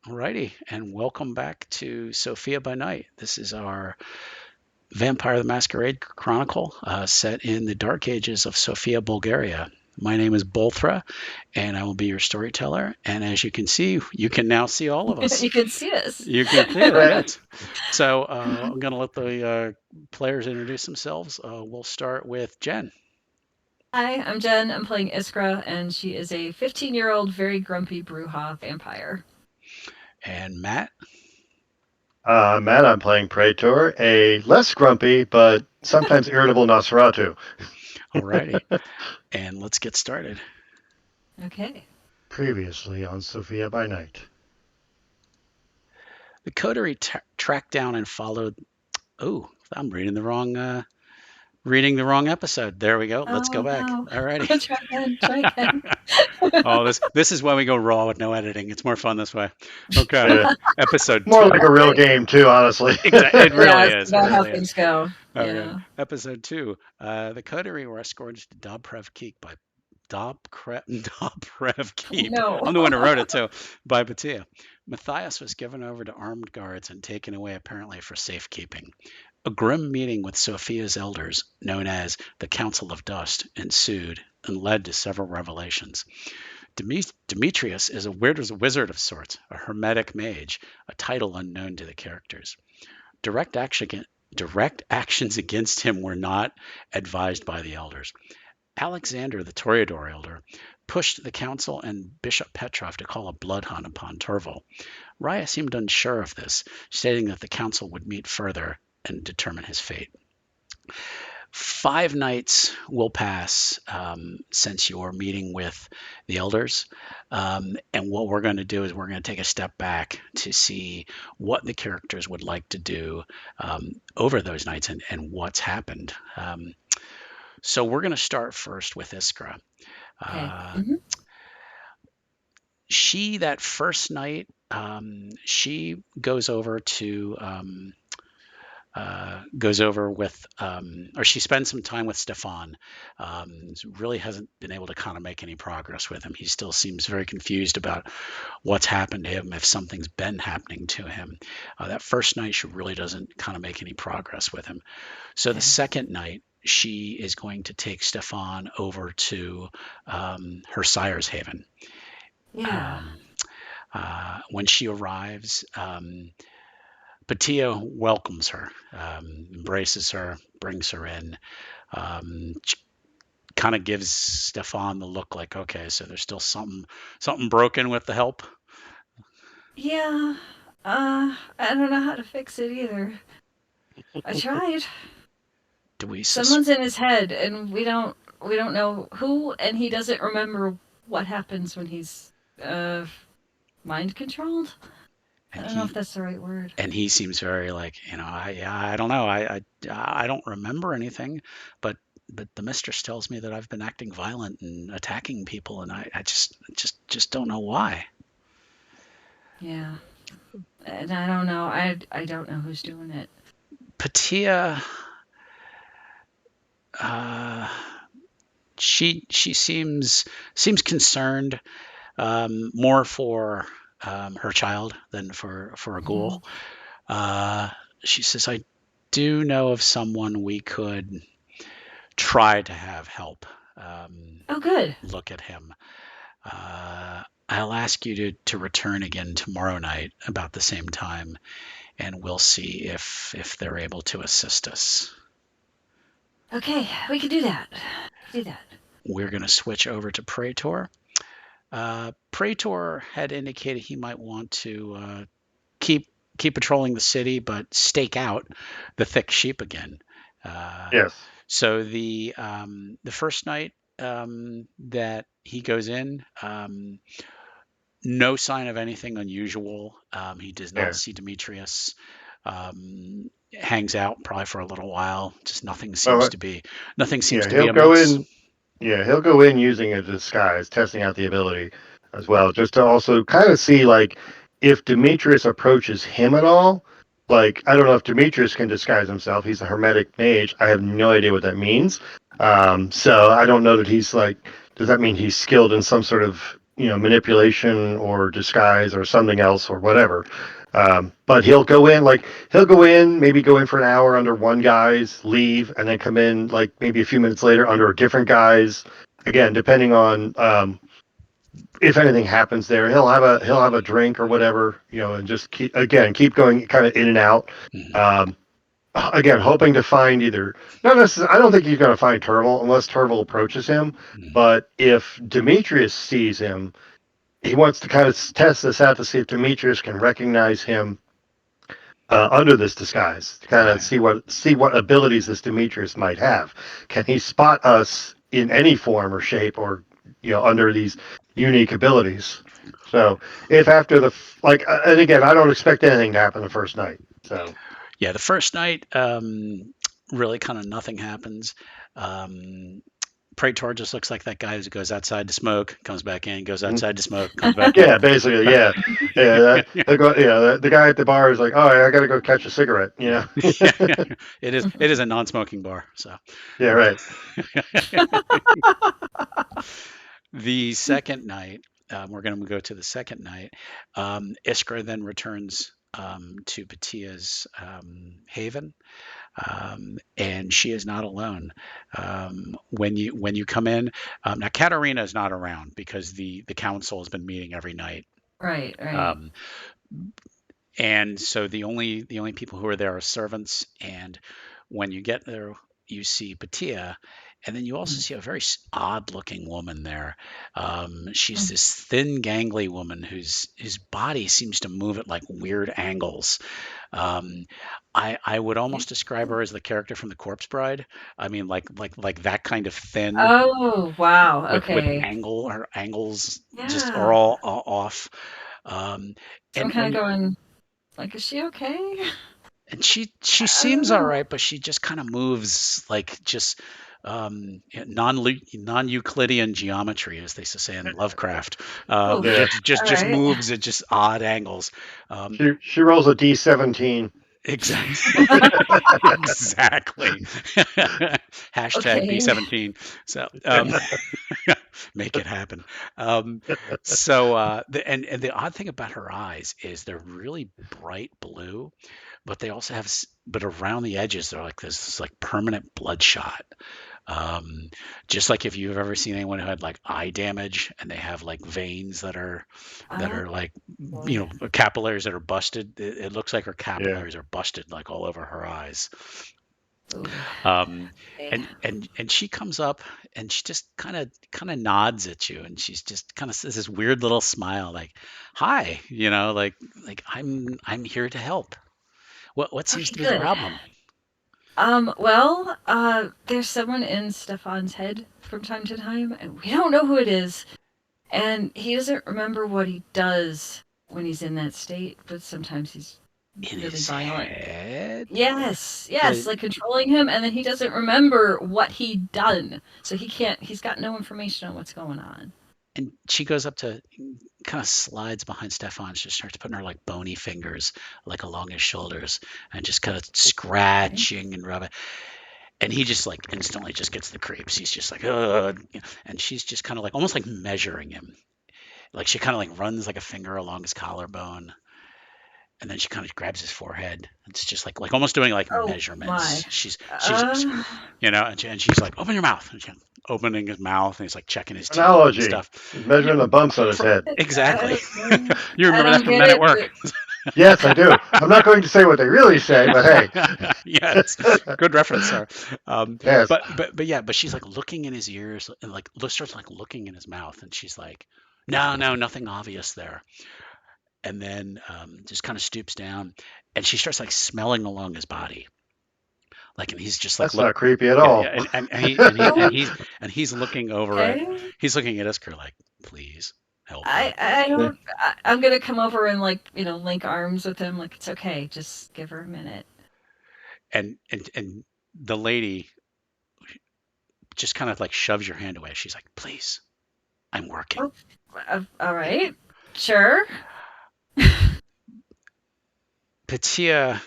Alrighty, and welcome back to Sofia by Night. This is our Vampire the Masquerade Chronicle set in the dark ages of Sofia, Bulgaria. My name is Bolthra, and I will be your storyteller. And as you can see, you can now see all of us. You can see us. You can see it, yes. So I'm going to let the players introduce themselves. We'll start with Jen. Hi, I'm Jen. I'm playing Iskra, and she is a 15-year-old, very grumpy Brujah vampire. And Matt. Matt, I'm playing PRAETOR, a less grumpy but sometimes irritable Nosferatu. Alrighty, and let's get started. Okay. Previously on Sofia by Night. The coterie tracked down and followed. Oh, I'm reading the wrong episode. There we go. Let's go back. No. All righty. Try again. Try again. Oh, this is when we go raw with no editing. It's more fun this way. Okay. Yeah. Episode More 2. like a real game, too, honestly. Exactly. It really Yeah, is. It about how really is. things go. Okay. Yeah. Episode 2. The coterie were escorted to Dobrev Keep by Dobrev Keep. No. I'm the one who wrote it too. By Batia. Matthias was given over to armed guards and taken away apparently for safekeeping. A grim meeting with Sofia's elders, known as the Council of Dust, ensued and led to several revelations. Demetrius is a wizard of sorts, a hermetic mage, a title unknown to the characters. Direct actions against him were not advised by the elders. Alexander, the Toreador elder, pushed the council and Bishop Petrov to call a blood hunt upon Turval. Raya seemed unsure of this, stating that the council would meet further and determine his fate. 5 nights will pass since your meeting with the elders. And what we're going to do is we're going to take a step back to see what the characters would like to do over those nights and what's happened. So we're going to start first with Iskra. Okay. She, that first night, she goes over to or she spends some time with Stefan. Really hasn't been able to kind of make any progress with him. He still seems very confused about what's happened to him, if something's been happening to him. That first night, she really doesn't kind of make any progress with him. So the second night, she is going to take Stefan over to her sire's haven. Yeah. When she arrives, Patia welcomes her, embraces her, brings her in, kind of gives Stefan the look like, okay, so there's still something broken with the help. Yeah. I don't know how to fix it either. I tried. Do we Someone's in his head, and we don't know who, and he doesn't remember what happens when he's mind controlled. I don't know if that's the right word. And he seems very like, I don't know. I don't remember anything, but the mistress tells me that I've been acting violent and attacking people, and I just don't know why. Yeah. And I don't know. I don't know who's doing it. Patia, she seems concerned, more for her child than for a ghoul. She says, I do know of someone we could try to have help Oh, good. look at him. I'll ask you to return again tomorrow night about the same time, and we'll see if they're able to assist us. Okay, we can do that. We can do that. We're going to switch over to PRAETOR. PRAETOR had indicated he might want to keep patrolling the city, but stake out the thick sheep again. Yes. So the first night that he goes in, no sign of anything unusual. He does not Yeah. see Demetrius. Hangs out probably for a little while. Just nothing seems Well, to be yeah, he'll go amiss. in. Yeah, he'll go in using a disguise, testing out the ability as well, just to also kind of see like if Demetrius approaches him at all. Like, I don't know if Demetrius can disguise himself. He's a hermetic mage. I have no idea what that means. So I don't know that he's like. Does that mean he's skilled in some sort of manipulation or disguise or something else or whatever? But he'll go in, maybe go in for an hour under one guy's, leave, and then come in like maybe a few minutes later under a different guy's. Again, depending on if anything happens there, he'll have a drink or whatever, and just keep going kind of in and out. Mhm. Um, Again, hoping to find either not necessarily. I don't think he's going to find Turtle unless Turtle approaches him. Mhm. But if Demetrius sees him, he wants to kind of test this out to see if Demetrius can recognize him under this disguise to kind of Right. see what abilities this Demetrius might have. Can he spot us in any form or shape, or under these unique abilities? So if after and again, I don't expect anything to happen the first night. So Yeah, the first night, really kind of nothing happens. Um, Praetor just looks like that guy who goes outside to smoke, comes back in, goes mhm. outside to smoke, comes back in. Yeah, basically, yeah, yeah. The guy at the bar is like, oh, I got to go catch a cigarette. It is a non-smoking bar. So Yeah, right. the second night, we're going to go to the second night. Iskra then returns to Batia's haven, and she is not alone. When you come in, now Katerina is not around because the council has been meeting every night. Right, right. Um, and so the only people who are there are servants. And when you get there, you see Batia, and then you also see a very odd looking woman there. She's this thin, gangly woman whose body seems to move at like weird angles. Um, I would almost describe her as the character from The Corpse Bride. I mean, like that kind of thin Oh, wow. with Okay. her angles just are Yeah. all off. Um, So I'm and kind of when going, like, is she okay? and she I don't seems all know. right, but she just kind of moves like just non Euclidean geometry, as they used to say in Lovecraft. Oof. Yeah, All Just right. moves at just odd angles. Um, she rolls a D17. exactly, exactly. Hashtag Okay. B17. So make it happen. Um, and the odd thing about her eyes is they're really bright blue, but they also have but around the edges they're like this like permanent bloodshot. um just like if you've ever seen anyone who had like eye damage and they have like veins that Oh, are like boy. capillaries that are busted. It looks like her Yeah, capillaries are busted like all over her eyes. Ooh. um Okay. and she comes up and she just kind of nods at you, and she's just kind of says this weird little smile like, hi, like I'm here to help. What seems Okay, to be the good. problem? Well, there's someone in Stefan's head from time to time, and we don't know who it is. And he doesn't remember what he does when he's in that state, but sometimes he's In really his violent. head? Yes, yes, The like controlling him, and then he doesn't remember what he'd done. So he's got no information on what's going on. and she goes up to, kind of slides behind Stefan. She starts putting her like bony fingers like along his shoulders and just kind of Okay. scratching and rubbing. And he just like instantly just gets the creeps. He's just like, ugh. And she's just kind of like almost like measuring him. Like she kind of like runs like a finger along his collarbone, and then she kind of grabs his forehead. It's just like almost doing like Oh my. measurements. She's Uh, and she's like, open your mouth. opening his mouth and he's like checking his teeth and Analogy. stuff. He's Yeah, measuring the bumps on his head. exactly. I, You I remember that don't from get Men at it. Work? Yes, I do. I'm not going to say what they really say, but hey. Yes, good reference, sir. Yes. But she's like looking in his ears and like starts like looking in his mouth, and she's like, no, no, nothing obvious there. And then just kind of stoops down, and she starts like smelling along his body, like, and he's just like That's look, not creepy at yeah, yeah, all. and he's looking over at Okay. he's looking at Iskra like, please help her. I don't. I'm gonna come over and like link arms with him. Like it's okay. Just give her a minute. And the lady just kind of like shoves your hand away. She's like, please, I'm working. Oh, all right. Sure. Patia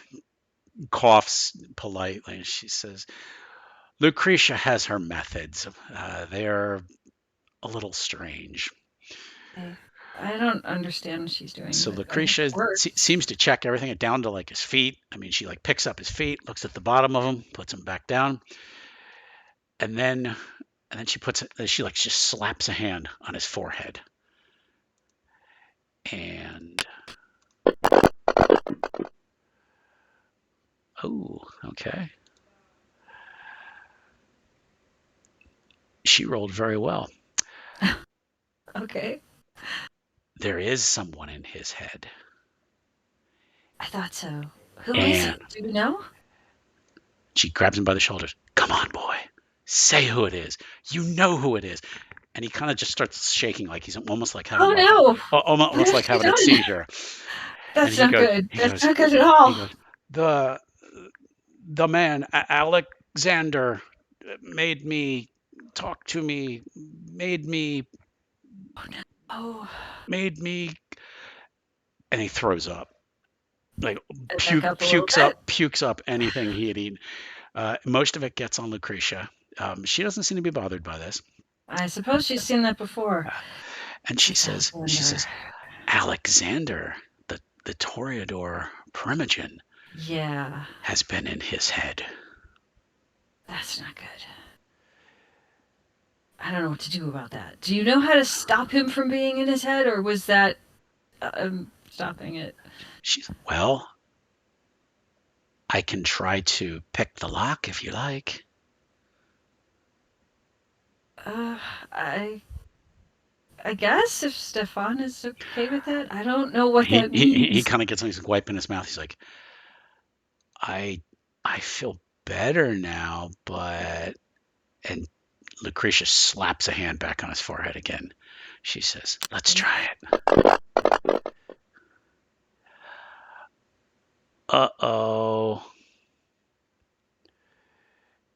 coughs politely and she says, Lucretia has her methods. They're a little strange. I don't understand what she's doing, So but I hope Lucretia it works. seems to check everything down to like his feet. I mean, she like picks up his feet, looks at the bottom of them, puts them back down, and then she like just slaps a hand on his forehead. And oh, okay. She rolled very well. Okay. There is someone in his head. I thought so. Who is And it? Do you know? she grabs him by the shoulders. Come on, boy. Say who it is. You know who it is. And he kind of just starts shaking like he's almost like having Oh like no! What almost has like she having a done? seizure. And That's not good. he That's goes, not good at all. the the man Alexander made me talk to me, made me Oh, made me, and he throws up. Like back up a little bit. pukes up anything he had eaten. Most of it gets on Lucretia. She doesn't seem to be bothered by this. I suppose she's seen that before. And This Alexander. Alexander, the Toreador Primogen, Yeah, has been in his head. that's not good. I don't know what to do about that. Do you know how to stop him from being in his head, or was that stopping it? She's well. I can try to pick the lock if you like. Uh, I I guess if Stefan is okay with that, I don't know what that He means. kind of gets something, he's wiping his mouth. He's like, I I feel better now, but and Lucretia slaps a hand back on his forehead again. She says, let's try it. Uh-oh.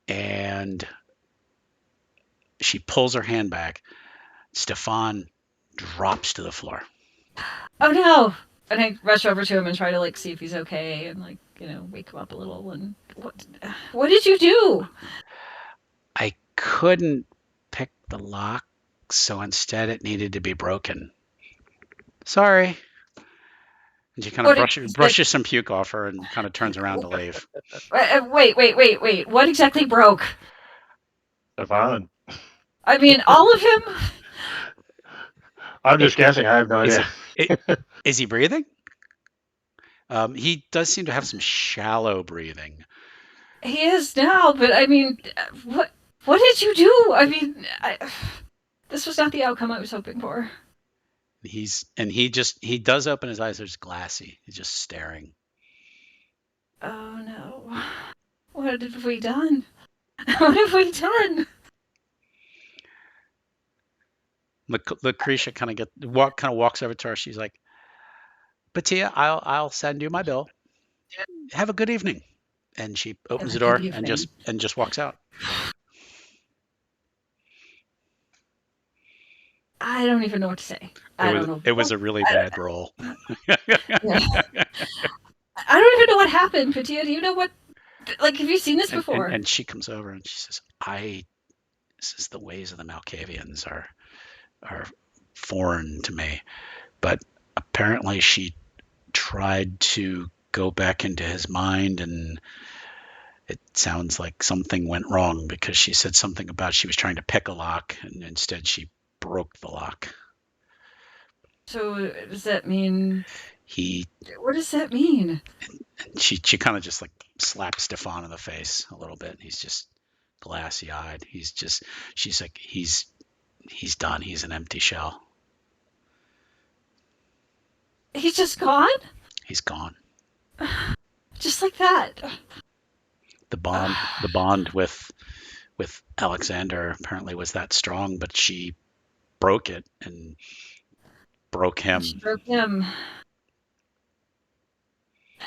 And she pulls her hand back. Stefan drops to the floor. Oh no! And I rush over to him and try to like see if he's okay and like wake him up a little. And what did you do? I couldn't pick the lock, so instead it needed to be broken. Sorry. And she kind of What did brushes some puke off her and kind of turns around to leave. wait! What exactly broke? Stefan. I mean, all of him. I'm just guessing. I have no Is idea. is he breathing? He does seem to have some shallow breathing. He is now, but I mean, what did you do? I mean, this was not the outcome I was hoping for. He does open his eyes. They're just glassy. He's just staring. Oh no! What have we done? What have we done? Lucretia kind of walks over to her. She's like, Batia, I'll send you my bill. Have a good evening. And she opens the door and just walks out. I don't even know what to say. I don't know. It was a really bad roll. Yeah. I don't even know what happened, Patia. Do you know what? Like, have you seen this before? And she comes over and she says, this is the ways of the Malkavians are foreign to me. But apparently she tried to go back into his mind and It sounds like something went wrong because she said something about she was trying to pick a lock and instead she broke the lock. So does that mean? He What does that mean? she kind of just like slapped Stefan in the face a little bit. He's just glassy eyed. She's like he's done. He's an empty shell. He's just gone? He's gone. Just like that. The bond with Alexander apparently was that strong, but she broke it and broke him. She broke him.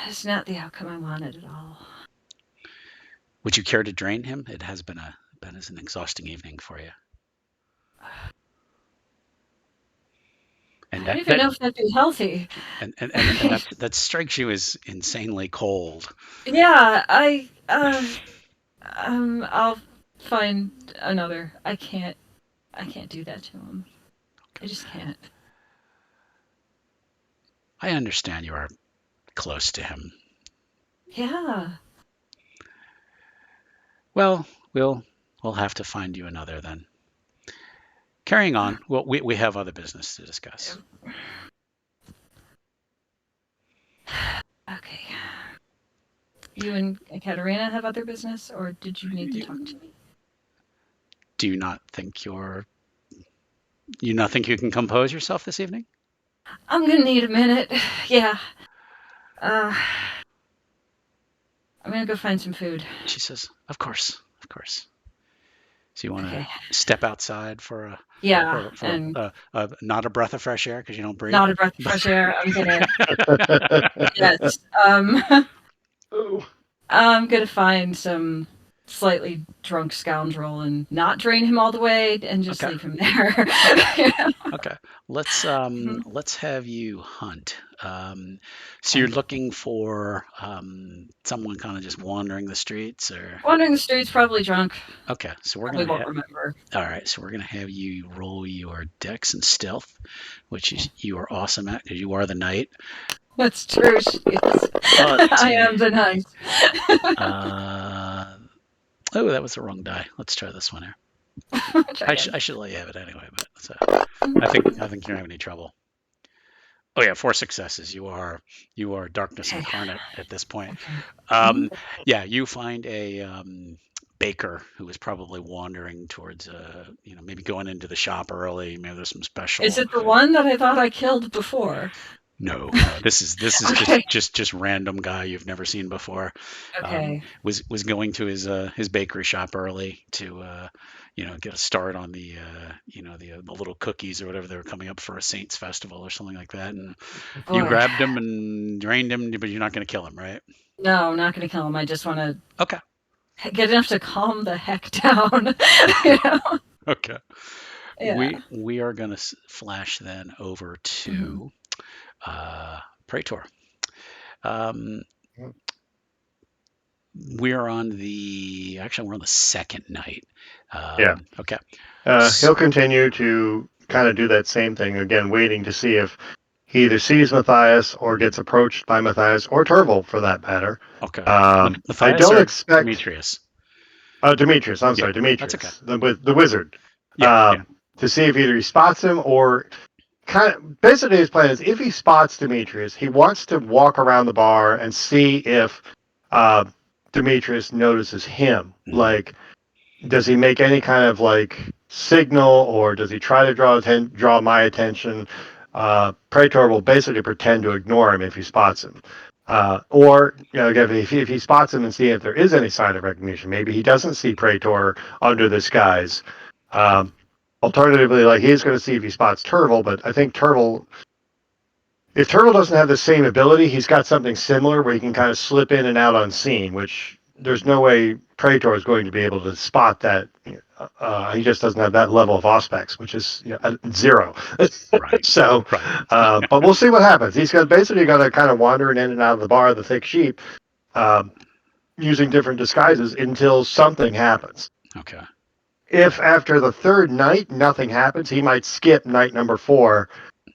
That's not the outcome I wanted at all. Would you care to drain him? It has been an exhausting evening for you. And I don't even know if that'd be healthy. And that strikes you as insanely cold. Yeah, I'll find another. I can't do that to him. I just can't. I understand you are close to him. Yeah. Well, we'll have to find you another then. Carrying on. Well, we have other business to discuss. Okay. You and Katerina have other business, or did you need to talk to me? Do you not think you can compose yourself this evening? I'm gonna need a minute. Yeah. I'm gonna go find some food. She says, "Of course." So you want to step outside for a not a breath of fresh air because you don't breathe. Not a breath of fresh air. I'm gonna yes. I'm gonna find some slightly drunk scoundrel and not drain him all the way and just leave him there. Okay. Let's have you hunt. So you're looking for someone kind of just wandering the streets, or wandering the streets, probably drunk. Okay, so we're won't remember. All right, so we're gonna have you roll your dex and stealth, which is you are awesome at because you are the knight. That's true. I am the knight. Oh, that was the wrong die. Let's try this one here. I should let you have it anyway, but I think you don't have any trouble. Oh yeah, 4 successes. You are darkness incarnate at this point. Yeah, you find a baker who is probably wandering towards maybe going into the shop early. Maybe there's some special. Is it the one that I thought I killed before? No, this is just random guy you've never seen before. Okay. Was going to his bakery shop early to get a start on the the little cookies or whatever they were coming up for a Saints festival or something like that, and you grabbed him and drained him, but you're not going to kill him, right? No, I'm not going to kill him. I just want to get enough to calm the heck down. Okay. Yeah. We are going to flash then over to PRAETOR. We're on the second night. Okay. He'll continue to kind of do that same thing again, waiting to see if he either sees Matthias or gets approached by Matthias or Turvel for that matter. Okay. I don't expect Demetrius. Demetrius. I'm sorry, Demetrius. That's okay. The wizard. To see if either he spots him or basically his plan is if he spots Demetrius, he wants to walk around the bar and see if Demetrius notices him. Mm-hmm. Like, does he make any kind of signal, or does he try to draw my attention? PRAETOR will basically pretend to ignore him if he spots him. Or if he spots him and see if there is any sign of recognition, maybe he doesn't see PRAETOR under this guise. Alternatively, he's going to see if he spots Turvel, but I think if Turvel doesn't have the same ability, he's got something similar where he can kind of slip in and out unseen, which there's no way PRAETOR is going to be able to spot that. He just doesn't have that level of auspex, which is 0. Right. So, but we'll see what happens. He's basically going to kind of wander in and out of the bar, the thick sheep, using different disguises until something happens. Okay. If after the third night nothing happens, he might skip night number 4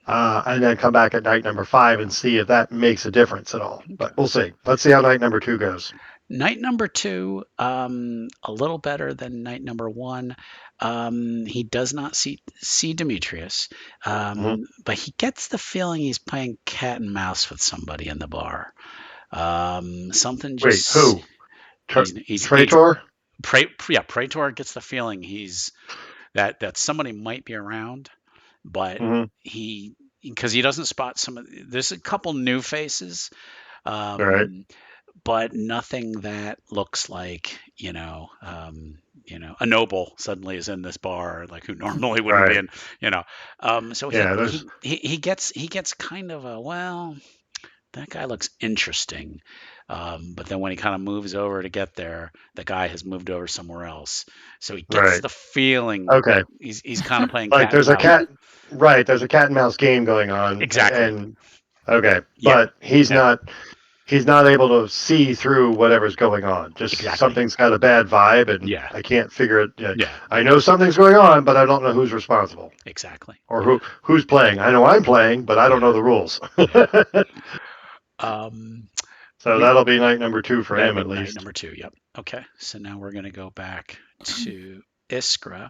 and then come back at night number 5 and see if that makes a difference at all. But we'll see. Let's see how night number 2 goes. Night number 2, a little better than night number 1. He does not see Demetrius, Mhm. but he gets the feeling he's playing cat and mouse with somebody in the bar. Something Wait, just who? he's Praetor? Praetor gets the feeling he's that somebody might be around, but Hmm. he because he doesn't spot some of there's a couple new faces, All right. um, but nothing that looks like a noble suddenly is in this bar like who normally wouldn't be Right. in so Yeah. There's he gets kind of a, well, that guy looks interesting. But then when he kind of moves over to get there, the guy has moved over somewhere else. So he gets right. the feeling Okay. that he's kind of playing Like cat and there's a mouse. cat. Right. There's a cat and mouse game going on, Exactly. and okay, Yep. but he's Yep. not. He's not able to see through whatever's going on. Just Exactly. something's got a bad vibe, and Yeah. I can't figure it. Yeah, Yeah. I know something's going on, but I don't know who's responsible Exactly. or Yeah. who's playing. I know I'm playing, but I don't Yeah. know the rules. Yeah. Um, So we that'll be night number 2 for That'll him be at night least. number 2. Yep. Okay. So now we're gonna go back to Iskra.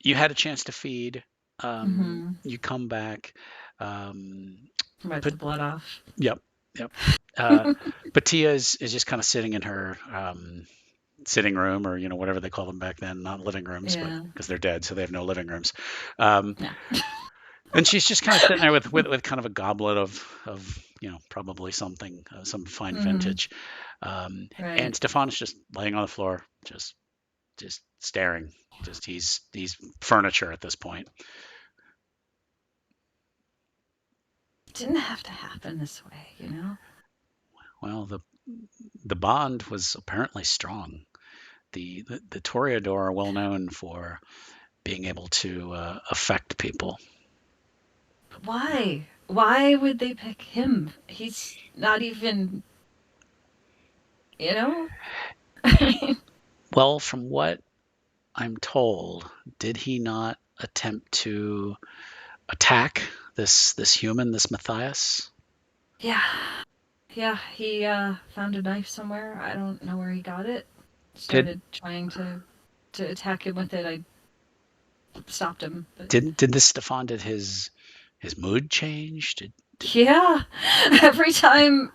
You had a chance to feed. Mm-hmm. You come back. Um, Wipe but the blood off. Yep. Yep. Uh, Batia is just kind of sitting in her sitting room, or whatever they call them back then, not living rooms, but Yeah. because they're dead, so they have no living rooms. Um, No. and she's just kind of sitting there with kind of a goblet of probably something, some fine Mm-hmm. vintage. And Right. Stefan's just laying on the floor, just staring. Just he's furniture at this point. Didn't have to happen this way, you know? Well, the bond was apparently strong. The Toreador are well known for being able to affect people. Why? Why would they pick him? He's not even, you know? I mean, Well, from what I'm told, did he not attempt to attack this human, this Matthias? yeah. Yeah, he found a knife somewhere. I don't know where he got it. Did Started trying to attack him with it. I stopped him, but did this Stefan, did his mood change? Did yeah. Every time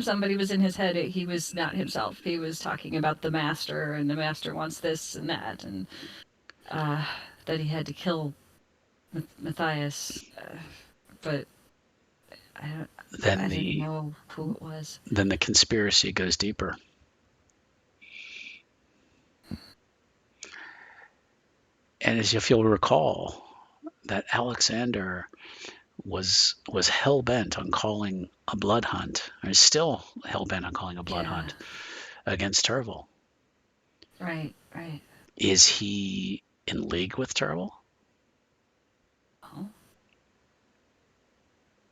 somebody was in his head, he was not himself. He was talking about the master, and the master wants this and that, and uh, that he had to kill Matthias. But I don't. then I didn't the know who it was. then the conspiracy goes deeper. And as if you'll recall, that Alexander was hell bent on calling a blood hunt, or is still hell bent on calling a blood Yeah. hunt against Turville. Right. Right. Is he in league with Turville? Oh,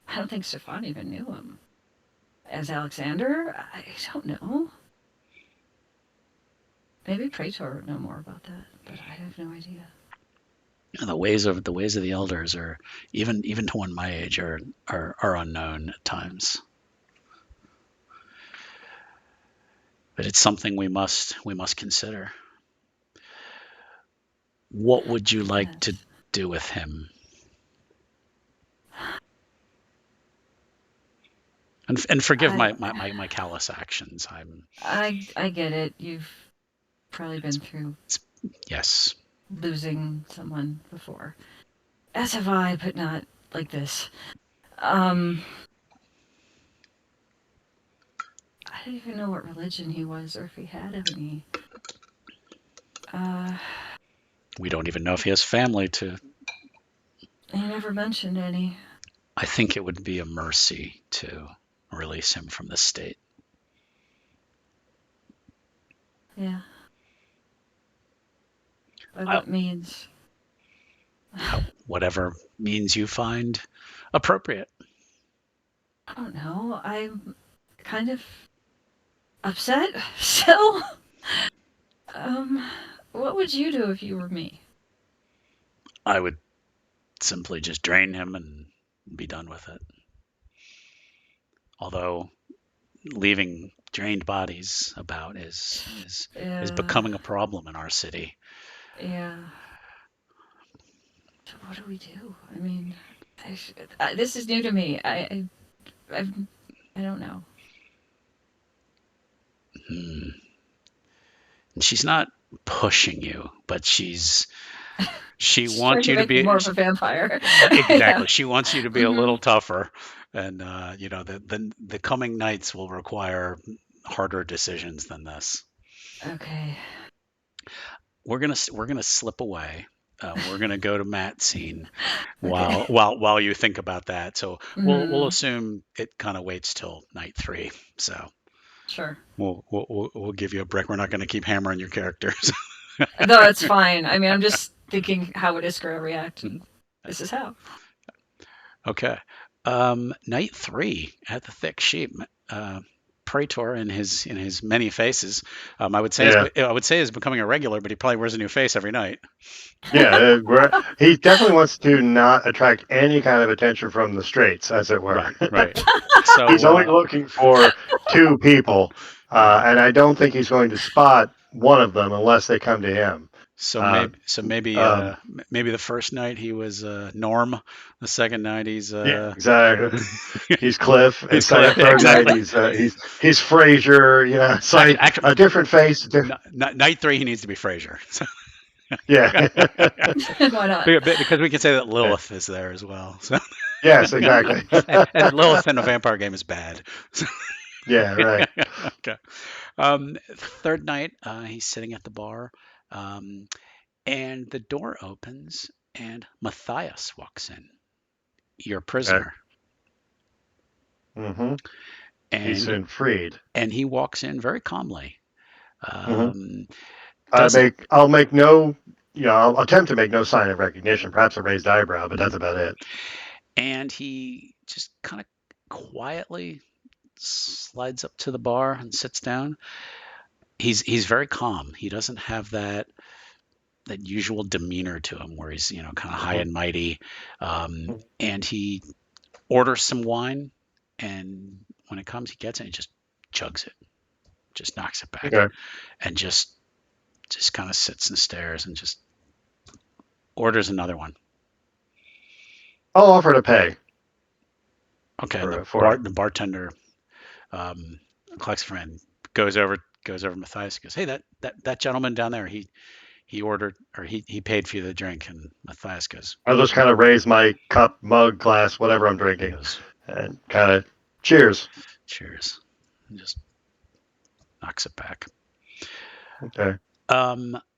I don't think Stefan even knew him as Alexander. I don't know. Maybe Praetor would know more about that, but I have no idea. The ways of the elders are, even to one my age, are unknown at times. But it's something we must consider. What would you like to Yes. do with him? And forgive I my callous actions. I get it. You've probably It's, been through it's yes. losing someone before. As have I, but not like this. Um, I don't even know what religion he was or if he had any. Uh, We don't even know if he has family to. he never mentioned any. I think it would be a mercy to release him from the state. Yeah. By Uh, what means? Whatever means you find appropriate. I don't know. I'm kind of upset still. Um, what would you do if you were me? I would simply just drain him and be done with it. Although leaving drained bodies about is Yeah. becoming a problem in our city. Yeah. So what do we do? I mean, this is new to me. I don't know. Hmm. And she's not pushing you, but she She's trying wants to you to make me more be of a vampire. Yeah. exactly. She wants you to be a Hmm. little tougher, and the coming nights will require harder decisions than this. Okay. We're gonna slip away. We're gonna go to Matt's scene Okay. while you think about that. So we'll Hmm. assume it kind of waits till night 3. So Sure. we'll give you a break. We're not going to keep hammering your characters. No, it's fine. I mean, I'm just thinking how would Iskra react, and this is how. Okay. Night 3 at the Thick Sheep. Uh, Praetor in his many faces. Yeah. I would say is becoming a regular, but he probably wears a new face every night. Yeah, he definitely wants to not attract any kind of attention from the straights, as it were. Right, right. So He's only looking for 2 people, yeah. and I don't think he's going to spot one of them unless they come to him. So Uh, um, maybe the first night he was Norm. The second night yeah, yeah. exactly. He's Cliff, and He's Cliff. Yeah, third night exactly. he's Frasier. You know, it's like Actually, a different face. night 3 he needs to be Frasier. So, Yeah. Why not? because we can say that Lilith is there as well. So, Yes, exactly. and Lilith in a vampire game is bad. So, Yeah, right. okay. Third night, he's sitting at the bar, um, and the door opens, and Matthias walks in, your Okay. prisoner, Hmm. He's and been freed. he walks in very calmly. Hmm. Um, doesn't I'll make no, I'll attempt to make no sign of recognition, perhaps a raised eyebrow, but mhm. that's about it. And he just kind of quietly slides up to the bar and sits down. He's very calm. He doesn't have that usual demeanor to him where he's kind of high Hmm. and mighty. And he orders some wine, and when it comes, he gets it and just chugs it, just knocks it back, Okay. and just kind of sits and stares and just orders another one. I'll offer to pay Okay, and for it. the bartender um, collects a friend, goes over Matthias, goes, hey, that gentleman down there, he ordered or he paid for you the drink, and Matthias goes, I'll just kind of raise my cup, mug, glass, whatever I'm he drinking, goes, and kind of cheers. cheers, and just knocks it back. Okay.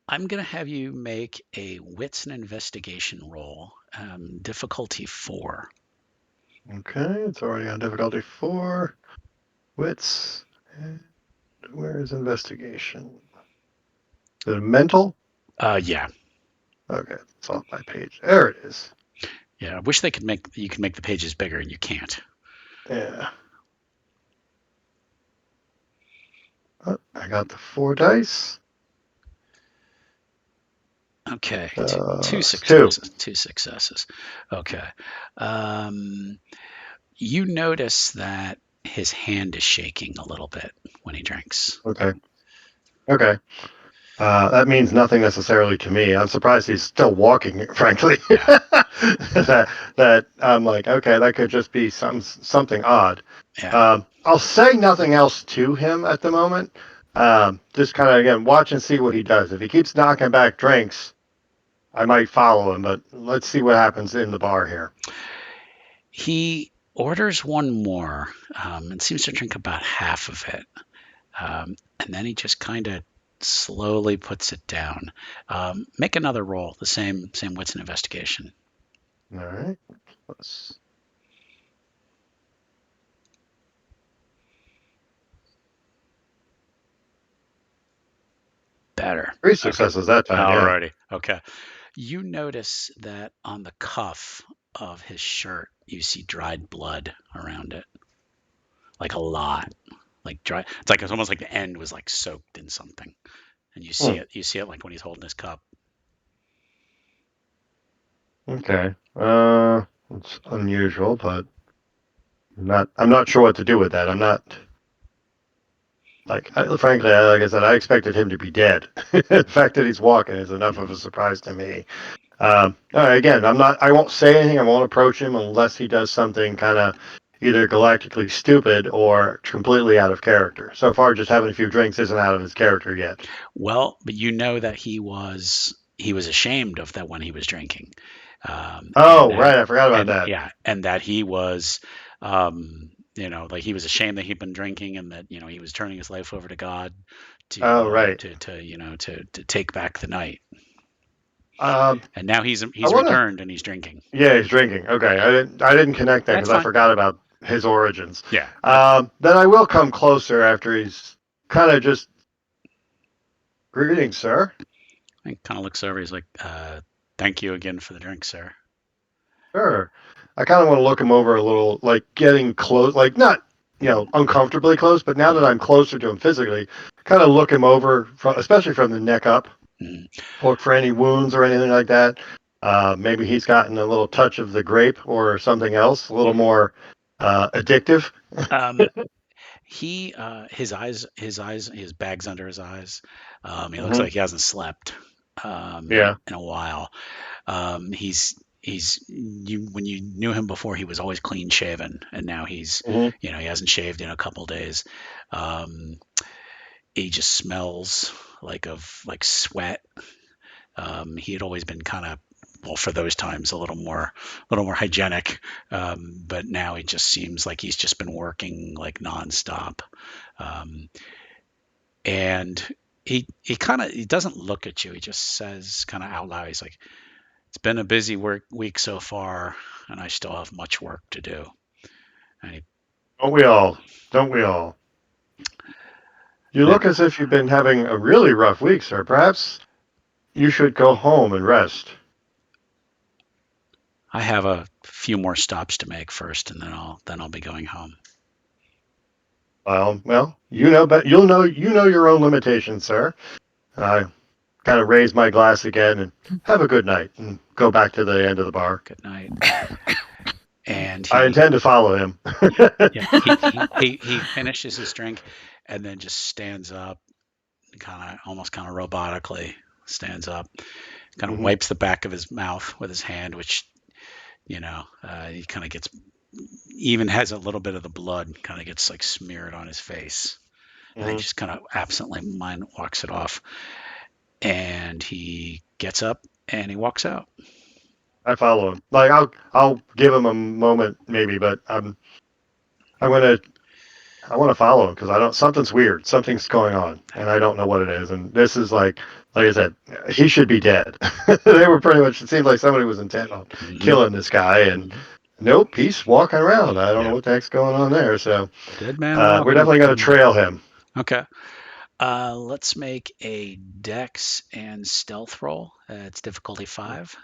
I'm gonna have you make a wits and investigation roll, difficulty 4. Okay. It's already on difficulty 4. Wits. And where is investigation? Is it mental? Yeah, Okay. It's off my page. There it is. yeah. I wish you could make the pages bigger, and you can't. Yeah. Oh, I got the 4 dice. Okay, two It's 2. successes. Two successes. Okay. Um, you notice that his hand is shaking a little bit when he drinks. Okay. Okay. That means nothing necessarily to me. I'm surprised he's still walking, frankly. Yeah, that I'm like, okay, that could just be something odd. yeah. I'll say nothing else to him at the moment. Just kind of again watch and see what he does. If he keeps knocking back drinks, I might follow him. But let's see what happens in the bar here. He orders one more, and seems to drink about half of it, and then he just kind of slowly puts it down. Make another roll, the same wits and investigation. All right. Let's, Better. 3 Okay. successes that time. Yeah. Alrighty. Okay. You notice that on the cuff of his shirt, you see dried blood around it, like a lot, like dry. It's almost like the end was like soaked in something, and you see Hmm. it. You see it like when he's holding his cup. Okay. It's unusual, but I'm not sure what to do with that. I'm not. frankly, like I said, I expected him to be dead. The fact that he's walking is enough of a surprise to me. All right, again, I won't say anything. I won't approach him unless he does something kind of either galactically stupid or completely out of character. So far, just having a few drinks isn't out of his character yet. Well, but you know that he was ashamed of that when he was drinking, and Oh, that right. I forgot about and that. yeah, and that he was, like he was ashamed that he'd been drinking, and that he was turning his life over to God to Oh, right. to take back the night. Um, And now I he's want to. returned and he's drinking. Yeah, he's drinking. Okay, I didn't connect that That's because I fine. forgot about his origins. Yeah, that's fine. Then I will come closer after he's kind of just greetings, sir. He kind of looks over. He's like, "Thank you again for the drink, sir." Sure. I kind of want to look him over a little, like getting close, like not, uncomfortably close, but now that I'm closer to him physically, kind of look him over, especially from the neck up, Mhm. look for any wounds or anything like that. Maybe he's gotten a little touch of the grape or something else, a little more addictive. Um, his bags under his eyes. He looks Hmm. like he hasn't slept Yeah. in a while. He's you when you knew him before, he was always clean shaven, and now Hmm. he hasn't shaved in a couple days. Um, he just smells like sweat. He had always been kind of, well, for those times, a little more hygienic, but now he just seems like he's just been working like nonstop. Um, and he doesn't look at you. He just says kind of out loud. He's like, "It's been a busy work week so far, and I still have much work to do." And he, Don't we all? Don't we all? You then look as if you've been having a really rough week, sir. Perhaps you should go home and rest. I have a few more stops to make first, and then I'll be going home. Well, but you know your own limitations, sir. I kind of raise my glass again and have a good night and go back to the end of the bar. Good night. And I he intend to follow him. yeah he finishes his drink, and then just stands up, kind of robotically stands up, kind of Hmm. wipes the back of his mouth with his hand, which he kind of gets, even has a little bit of the blood kind of gets like smeared on his face, and he Hmm. just kind of absently mind walks it off, and he gets up and he walks out. I follow him. Like I'll give him a moment maybe, but I'm gonna I want to follow him because I don't. Something's weird. Something's going on, and I don't know what it is. And this is like I said, he should be dead. They were pretty much. It seemed like somebody was intent on Hmm. killing this guy, and Hmm. nope, he's walking around. I don't know Yeah, what the heck's going on there. So dead man we're walking. definitely going to trail him. Okay. Let's make a dex and stealth roll. It's difficulty 5.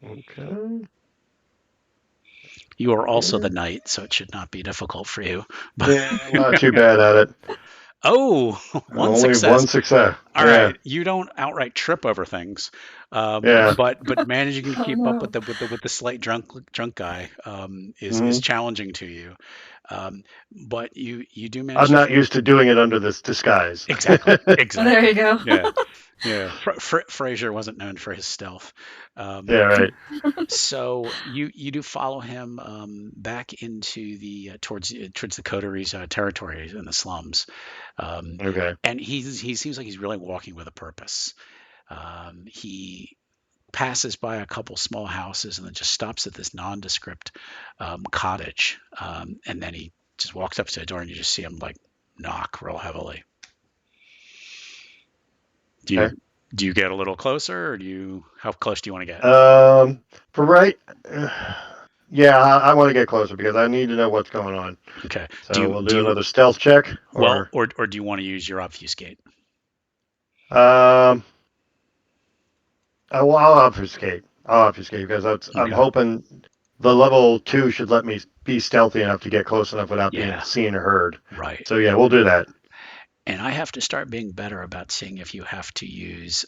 Okay. You are also Yeah. the knight, so it should not be difficult for you. But Yeah, I'm not too bad at it. oh, one Only success. one success. All Yeah. right, you don't outright trip over things, Yeah. but managing to Oh keep up no. with the slight drunk guy is Hmm. challenging to you. But you do manage I'm to not used to doing it under this disguise. exactly Oh, there exactly you go. yeah yeah. Fraser wasn't known for his stealth. Yeah. Right. So you do follow him back into the towards the coteries territory in the slums, um, Okay. and he seems like he's really walking with a purpose. He passes by a couple small houses and then just stops at this nondescript cottage, and then he just walks up to the door and you just see him like knock real heavily. Do Okay. you get a little closer, or how close do you want to get? For right, yeah, I want to get closer because I need to know what's going on. Okay. Do So you we'll do do you another stealth check, well, or or do you want to use your obfuscate? um, I'll obfuscate. I'll obfuscate because I'm Okay. hoping the level 2 should let me be stealthy enough to get close enough without being Yeah. seen or heard. Right. So yeah, we'll do that. And I have to start being better about seeing if you have to use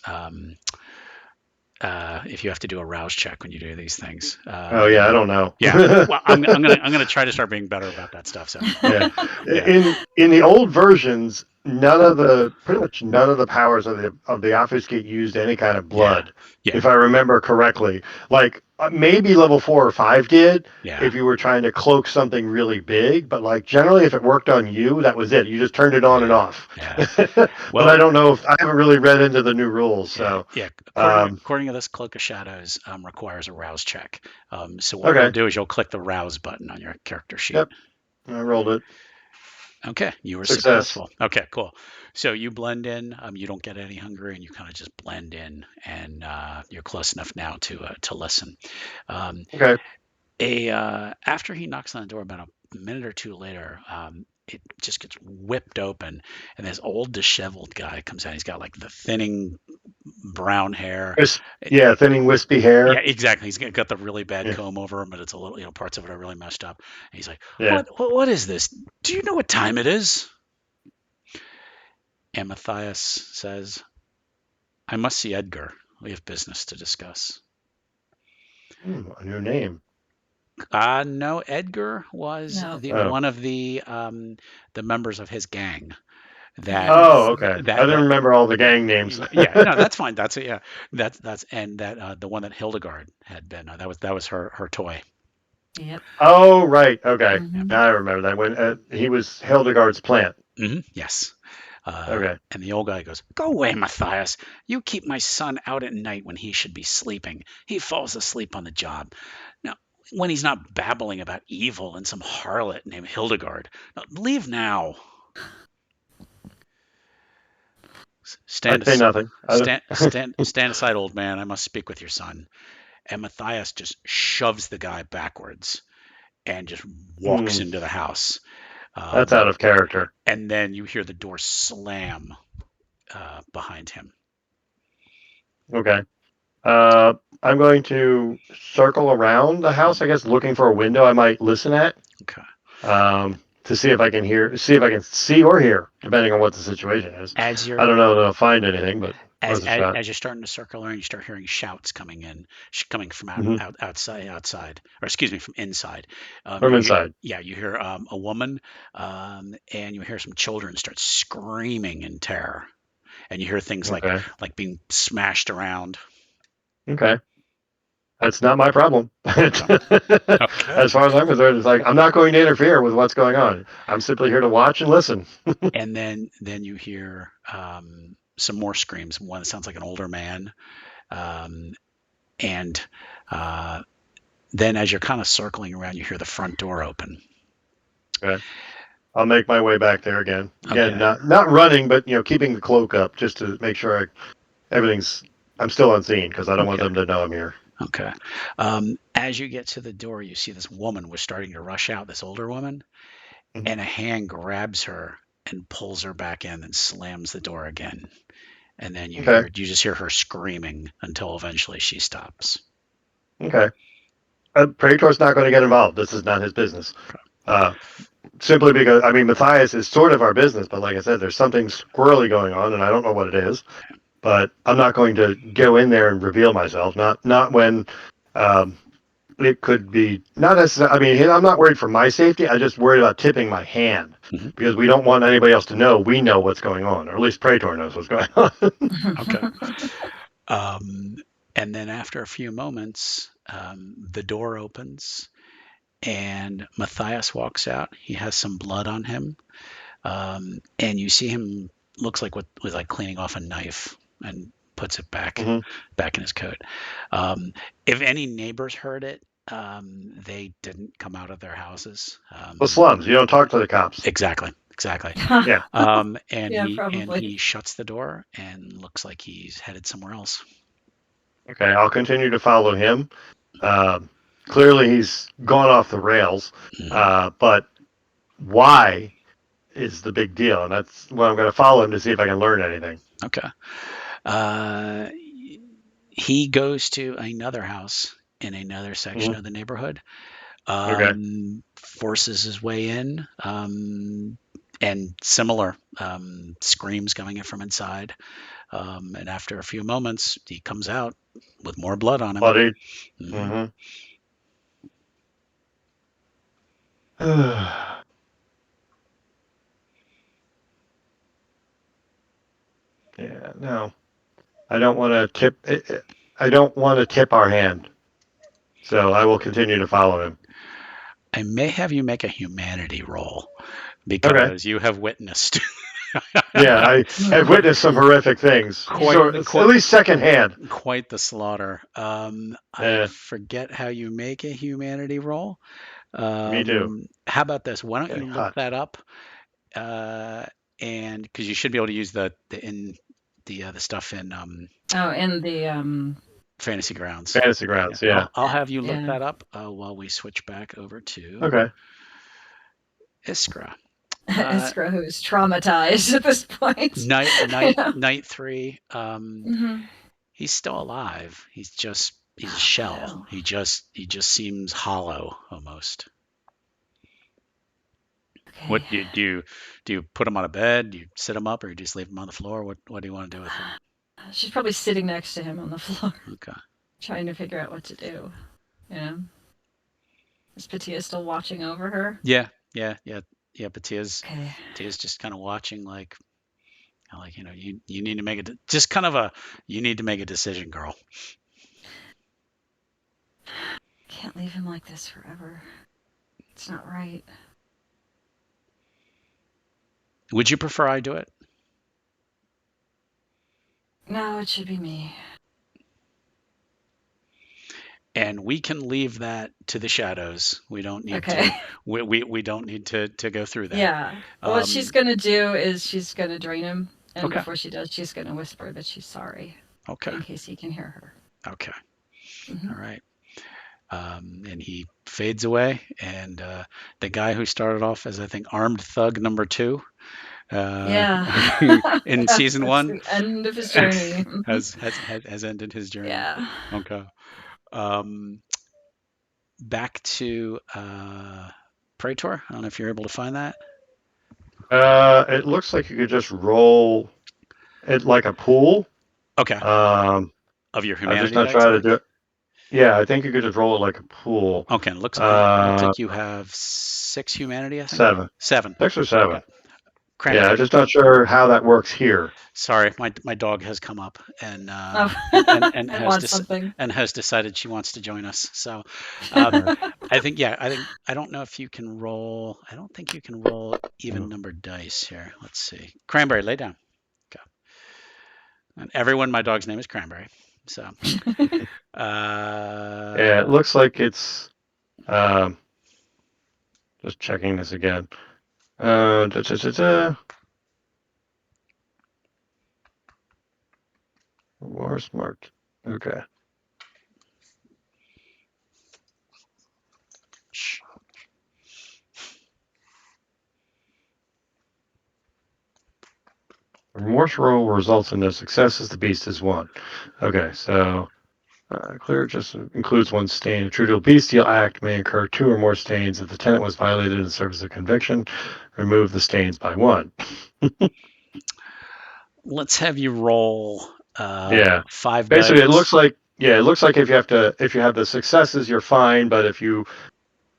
if you have to do a rouse check when you do these things. Oh yeah, I don't know. Yeah. Well, I'm gonna try to start being better about that stuff. So Yeah. yeah. In the old versions, pretty much none of the powers of the obfuscate used any kind of Yeah. blood, Yeah. if I remember correctly. Like maybe level 4 or 5 did Yeah. if you were trying to cloak something really big, but like generally if it worked on you, that was it. You just turned it on and off. Yeah. But I Well, don't know if I haven't really read into the new rules, yeah, so yeah. um, According to this, Cloak of Shadows requires a rouse check. So what you'll okay. do is you'll click the rouse button on your character sheet. Yep, I rolled it. Okay, you were Success. successful. Okay, cool. So you blend in. You don't get any hungry, and you kind of just blend in, and you're close enough now to listen. Um, Okay. After he knocks on the door, about a minute or two later, it just gets whipped open, and this old disheveled guy comes out. He's got like the thinning brown hair. Wisp, yeah, thinning wispy Yeah, hair. exactly. He's got the really bad Yeah. comb over him, but it's a little, parts of it are really messed up. And he's like, Yeah. What is this? Do you know what time it is?" And Matthias says, "I must see Edgar. We have business to discuss." A new name. No, Edgar was No. Oh. one of the members of his gang that Oh, Yes. okay. I that didn't that remember all the gang names. yeah, no, that's fine. That's it. Yeah, that's and that the one that Hildegard had been. That was her toy. Yep. Oh, right. Okay. Yeah. Hmm. Now I remember that when he was Hildegard's plant. Yes. Okay. And the old guy goes, "Go away, Matthias. You keep my son out at night when he should be sleeping. He falls asleep on the job. Now, when he's not babbling about evil and some harlot named Hildegard. Now, leave now. I Stand, say nothing. stand aside, old man. I must speak with your son." And Matthias just shoves the guy backwards and just walks Hmm, into the house. that's Um, out of character. and then you hear the door slam behind him. Okay. Uh, I'm going to circle around the house, I guess, looking for a window I might listen at, Okay. to see if I can see if I can see or hear, depending on what the situation is. As I you're don't know that I'll find anything, but as worth a as, shot. as you're starting to circle around, you start hearing shouts coming in, coming from Hmm. outside, or excuse me, from inside. From inside. You hear a woman, and you hear some children start screaming in terror, and you hear things Okay. like being smashed around. Okay. That's not my problem. Okay. Okay. As far as I'm concerned, it's like I'm not going to interfere with what's going on. I'm simply here to watch and listen. And then you hear some more screams. One that sounds like an older man, um, and uh, then as you're kind of circling around, you hear the front door open. Okay. I'll make my way back there again. Again, Okay. not running, but keeping the cloak up just to make sure everything's. I'm still unseen because I don't want Okay. them to know I'm here. Okay. As you get to the door, you see this woman was starting to rush out, this older woman, Mhm. and a hand grabs her and pulls her back in and slams the door again. And then Okay. you just hear her screaming until eventually she stops. Okay. Praetor's not going to get involved. This is not his business. Uh, Simply because Matthias is sort of our business, but like I said, there's something squirrely going on, and I don't know what it is. But I'm not going to go in there and reveal myself. Not when um, it could be not necessarily. I'm not worried for my safety. I'm just worried about tipping my hand Mhm. because we don't want anybody else to know we know what's going on, or at least Praetor knows what's going on. Okay. Um, and then after a few moments, the door opens and Matthias walks out. He has some blood on him. And you see him looks like what was like cleaning off a knife and puts it Hmm. back in his coat. If any neighbors heard it, they didn't come out of their houses. The slums. You don't talk to the cops. Exactly. Yeah. And Yeah, he probably. shuts the door and looks like he's headed somewhere else. Okay. I'll continue to follow him. Uh, Clearly, he's gone off the rails. Mhm. But why is the big deal, and that's what I'm going to follow him to see if I can learn anything. Okay. Uh, he goes to another house in another section Hmm. of the neighborhood, Okay. forces his way in, and similar screams coming in from inside. And after a few moments, he comes out with more blood on him. Bloody. Mhm. Yeah, no. I don't want to tip. I don't want to tip our hand, so I will continue to follow him. I may have you make a humanity roll Okay. because you have witnessed Yeah, I have witnessed some horrific things. Quite- At least secondhand. quite the slaughter. I forget how you make a humanity roll. Me too. How about this? Why don't you Getting look hot. that up? And because you should be able to use the stuff in in the Fantasy Grounds. Fantasy Grounds. Yeah. I'll have you look Yeah. that up while we switch back over to Okay. Iskra. Iskra, who is traumatized at this point. Night 3. Mhm. He's still alive. He's a shell. Wow. He just seems hollow almost. Okay. What do you put him on a bed? Do you sit him up, or you just leave him on the floor? What do you want to do with him? She's probably sitting next to him on the floor, Okay. trying to figure out what to do. You know, is Patia still watching over her? Yeah. Patia's Okay. just kind of watching, like you need to make you need to make a decision, girl. Can't leave him like this forever. It's not right. Would you prefer I do it? No, it should be me. And we can leave that to the shadows. We don't need Okay. to. We don't need to go through that. Yeah. What she's gonna do is she's gonna drain him, and Okay. before she does, she's gonna whisper that she's sorry, Okay. in case he can hear her. Okay. Mhm. All right. And he fades away, and the guy who started off as, I think, armed thug number 2, Yeah. in That's season 1, the end of his journey. has ended his journey. Yeah. Okay. Back to Praetor. I don't know if you're able to find that. It looks like you could just roll it like a pool. Okay. Of your I'm humanity just not dice? trying to do it. Yeah, I think you could just roll it like a pool. Okay. Looks like you have 6 humanity, I think. 7. 7. 6 or 7. Okay. Cranberry. Yeah, I'm just not sure how that works here. Sorry, my dog has come up and and wants something. and has decided she wants to join us. So I think I don't know if you can roll. I don't think you can roll even numbered dice here. Let's see. Cranberry, lay down. Go. And everyone, my dog's name is Cranberry. So Yeah, it looks like it's just checking this again. More smart. Okay. shh. Remorse roll results in no successes. The beast is 1. Okay, so clear just includes 1 stain. A true to a bestial act may incur 2 or more stains. If the tenant was violated in the service of conviction, remove the stains by 1. Let's have you roll Yeah. 5 Basically, dice. it looks like if you have the successes, you're fine, but if you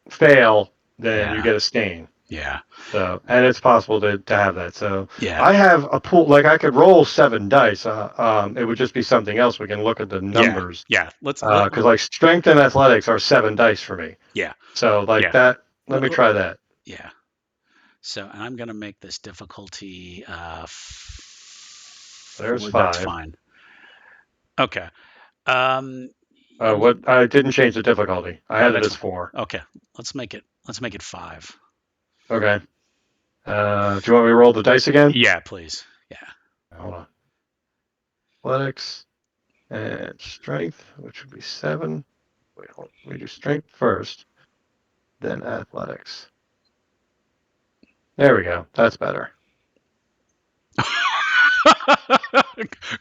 fail, then you get a stain. Yeah. So, and it's possible to have that. So, Yeah. I have a pool. Like I could roll 7 dice. It would just be something else. We can look at the numbers. Yeah. Let's Because like strength and athletics are 7 dice for me. Yeah. So like that. Let me try that. Yeah. So, and I'm gonna make this difficulty. There's 4. 5. That's fine. Okay. What I didn't change the difficulty. I had it as 4. Okay. Let's make it 5. Okay. Do you want me to roll the dice again? Yeah, please. Yeah. Hold on. Athletics and strength, which would be 7. Wait, hold on. Let me do strength first, then athletics. There we go. That's better.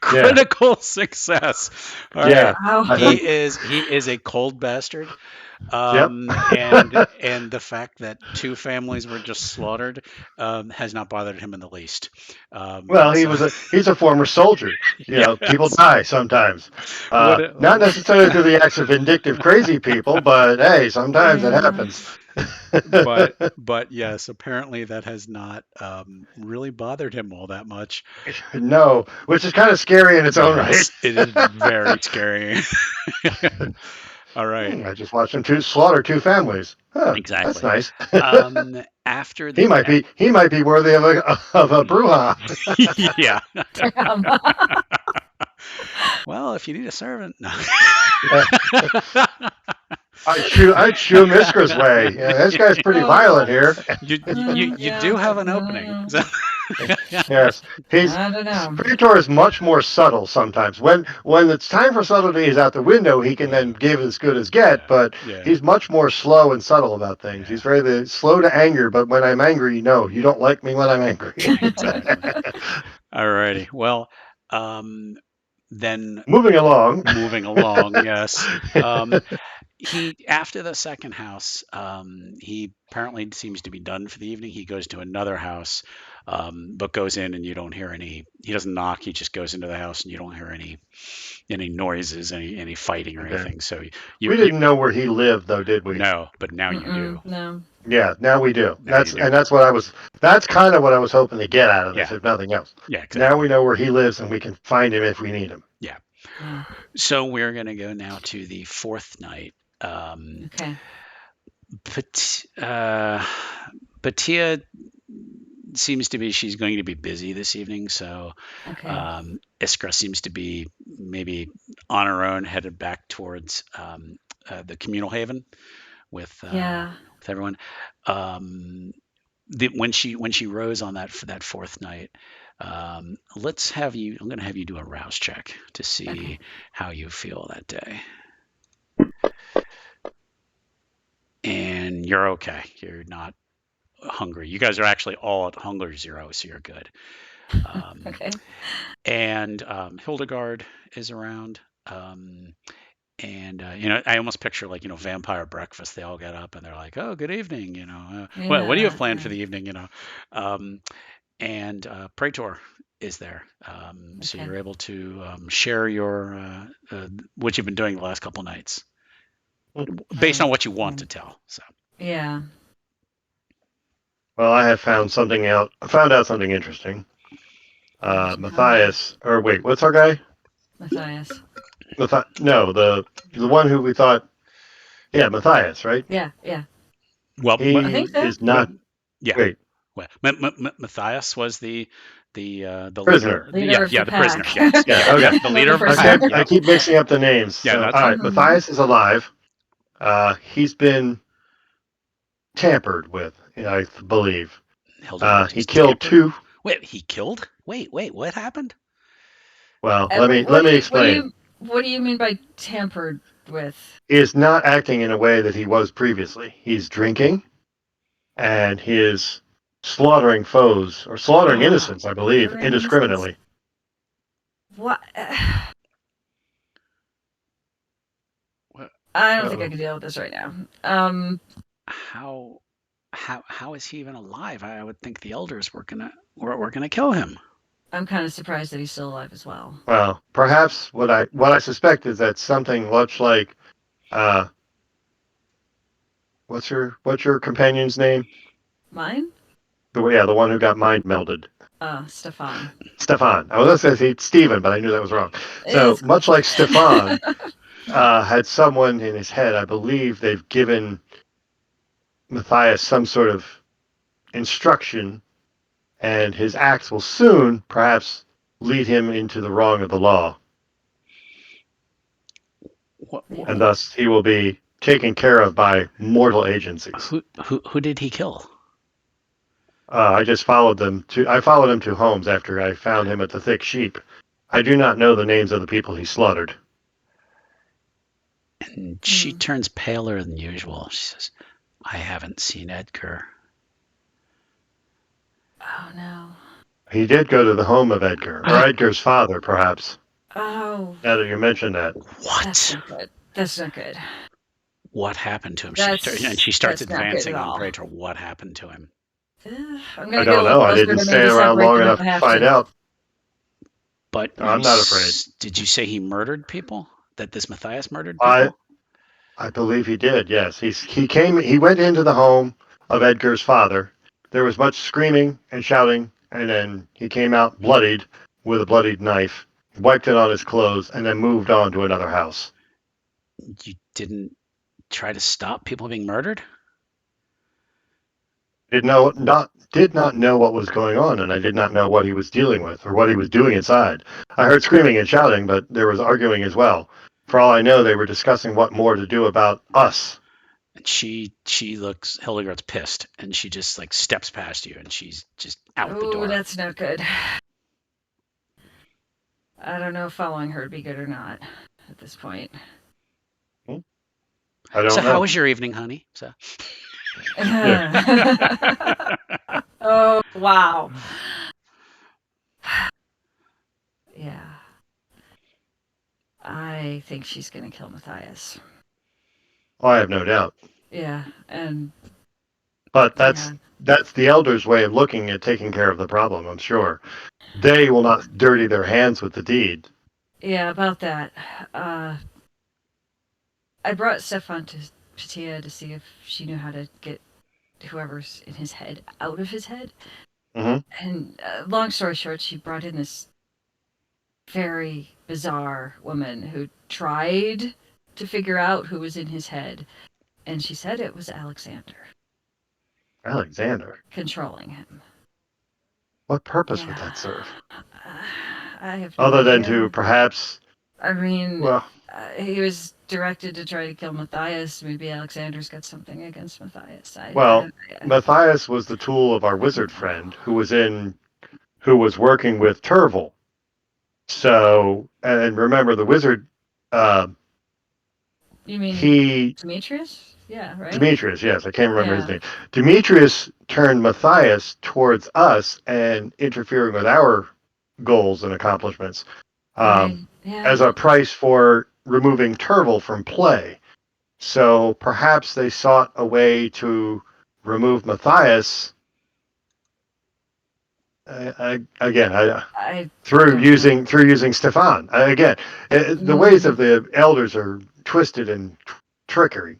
Critical success. All right. Yeah. Wow. He is a cold bastard. Yep. And the fact that 2 families were just slaughtered has not bothered him in the least. Well, So he's a former soldier. You know, people yes, die sometimes. what Not necessarily through the acts of vindictive, crazy people, but hey, sometimes it Yeah. happens. but yes, apparently that has not really bothered him all that much. No, which is kind of scary in its own right. Yes, it is very scary. All right, I just watched him slaughter 2 families. Huh, that's exactly. nice. After he the might be worthy of a Brujah. yeah. Damn. Well, if you need a servant, no. I'd shoo him Iskra's way. Yeah, this guy's pretty Oh, violent here. You yeah. do have an opening. So- Yes, I don't know. PRAETOR is much more subtle sometimes. When it's time for subtlety is out the window, he can then give as good as get. yeah, But yeah, he's much more slow and subtle about things. He's yeah, very slow to anger. But when I'm angry, no, you don't like me when I'm angry. exactly. All righty. Well, um, then Moving along. moving along, yes. He after the second house, he apparently seems to be done for the evening. He goes to another house, but goes in and you don't hear any. He doesn't knock. He just goes into the house and you don't hear any noises, any fighting or Okay. anything. So We you didn't know where he lived, though, did we? no, but now you do. No. Yeah, now we do. Now you do. That's what I was. That's kind of what I was hoping to get out of this, Yeah, if nothing else. yeah, Now exactly. we know where he lives, and we can find him if we need him. Yeah. Yeah. So we're gonna go now to the fourth night. Okay. Patia seems to be she's going to be busy this evening, so Okay. Iskra seems to be maybe on her own, headed back towards the communal haven with Yeah. everyone. When she rose on that fourth night, let's have you. I'm going to have you do a rouse check to see Okay. how you feel that day. And you're okay. You're not hungry. You guys are actually all at hunger 0, so you're good. Okay. And Hildegard is around. And I almost picture like vampire breakfast. They all get up and they're like, "Oh, good evening." Well, what do you have Yeah. planned for Yeah. the evening? Um, and Praetor is there, so Okay. you're able to share your what you've been doing the last couple nights, based on what you want to tell. So Yeah. Well, I have found out something interesting. What'd you find? Matthias, or wait, what's our guy? Matthias. No, the one who we thought, yeah, Matthias, right? Yeah. Yeah. well, I think so. Is not. yeah. Wait, Well, Matthias was the leader. prisoner. Leader of Yeah, the the prisoner. pack. Yes, Yeah, yeah, okay. yeah, the leader of the Okay, pack. prisoner. I Yeah, keep mixing up the names. yeah, So, that's all right, fine. Matthias is alive. He's been tampered with, I believe. Hildegard He is killed tampered. 2. Wait, he killed? Wait, what happened? Well, What let do me you explain. what do you mean by tampered with? He is not acting in a way that he was previously. He's drinking, and he is slaughtering foes or slaughtering innocents, I believe, Ordering innocence? indiscriminately. What? What? I don't think I Uh-oh. can deal with this right now. How how is he even alive? I would think the elders were gonna kill him. I'm kind of surprised that he's still alive as well. Well, perhaps what I suspect is that something much like uh, what's your companion's name? Mine? The one who got mind melded. Stefan. Stefan. I was going to say Stephen, but I knew that was wrong. So It's much like Stefan had someone in his head, I believe they've given Matthias some sort of instruction, and his acts will soon, perhaps, lead him into the wrong of the law, and maybe. thus he will be taken care of by mortal agencies. Who did he kill? I just followed them to. I followed him to Holmes after I found him at the Thick Sheep. I do not know the names of the people he slaughtered. And she turns paler than usual. She says, "I haven't seen Edgar." Oh no. He did go to the home of Edgar, or Edgar's father, perhaps. Oh, Now that you mention that, that's What? not good. That's not good. What happened to him? That's She starts not good advancing at on all. PRAETOR. What happened to him? I'm I gonna get a don't little know. I closer didn't to stay maybe around separate long them if enough I to have find to. out. But I'm not afraid. did you say he murdered people? That this Matthias murdered I people? I believe he did. Yes, he went into the home of Edgar's father. There was much screaming and shouting, and then he came out bloodied with a bloodied knife, wiped it on his clothes, and then moved on to another house. You didn't try to stop people being murdered? Did not know what was going on, and I did not know what he was dealing with or what he was doing inside. I heard screaming and shouting, but there was arguing as well. For all I know, they were discussing what more to do about us. And she looks Hildegard's pissed, and she just like steps past you, and she's just out the Oh, door. that's not good. I don't know if following her would be good or not at this point. I don't So know. how was your evening, honey? So Oh, wow. Yeah. I think she's going to kill Matthias. Oh, I have no doubt. Yeah, and But yeah. that's the elders' way of looking at taking care of the problem, I'm sure. They will not dirty their hands with the deed. Yeah, about that. Uh, I brought Stefan to Patia to see if she knew how to get whoever's in his head out of his head. Mm-hmm. And long story short, she brought in this very bizarre woman who tried to figure out who was in his head. And she said it was Alexander Alexander. controlling him. What purpose would Yeah. that serve? I have no Other than idea. to perhaps, I mean, well, he was directed to try to kill Matthias. Maybe Alexander's got something against Matthias. well, Matthias was the tool of our wizard friend who was working with Turval. So, and remember the wizard, uh, You mean he Demetrius? Yeah, right? Demetrius, yes, I can't remember his Yeah. name. Demetrius turned Matthias towards us and interfering with our goals and accomplishments Right. as Yeah. a price for removing Turval from play. So perhaps they sought a way to remove Matthias I through don't know. using Stefan. The ways of Mm, the elders are twisted and tricky.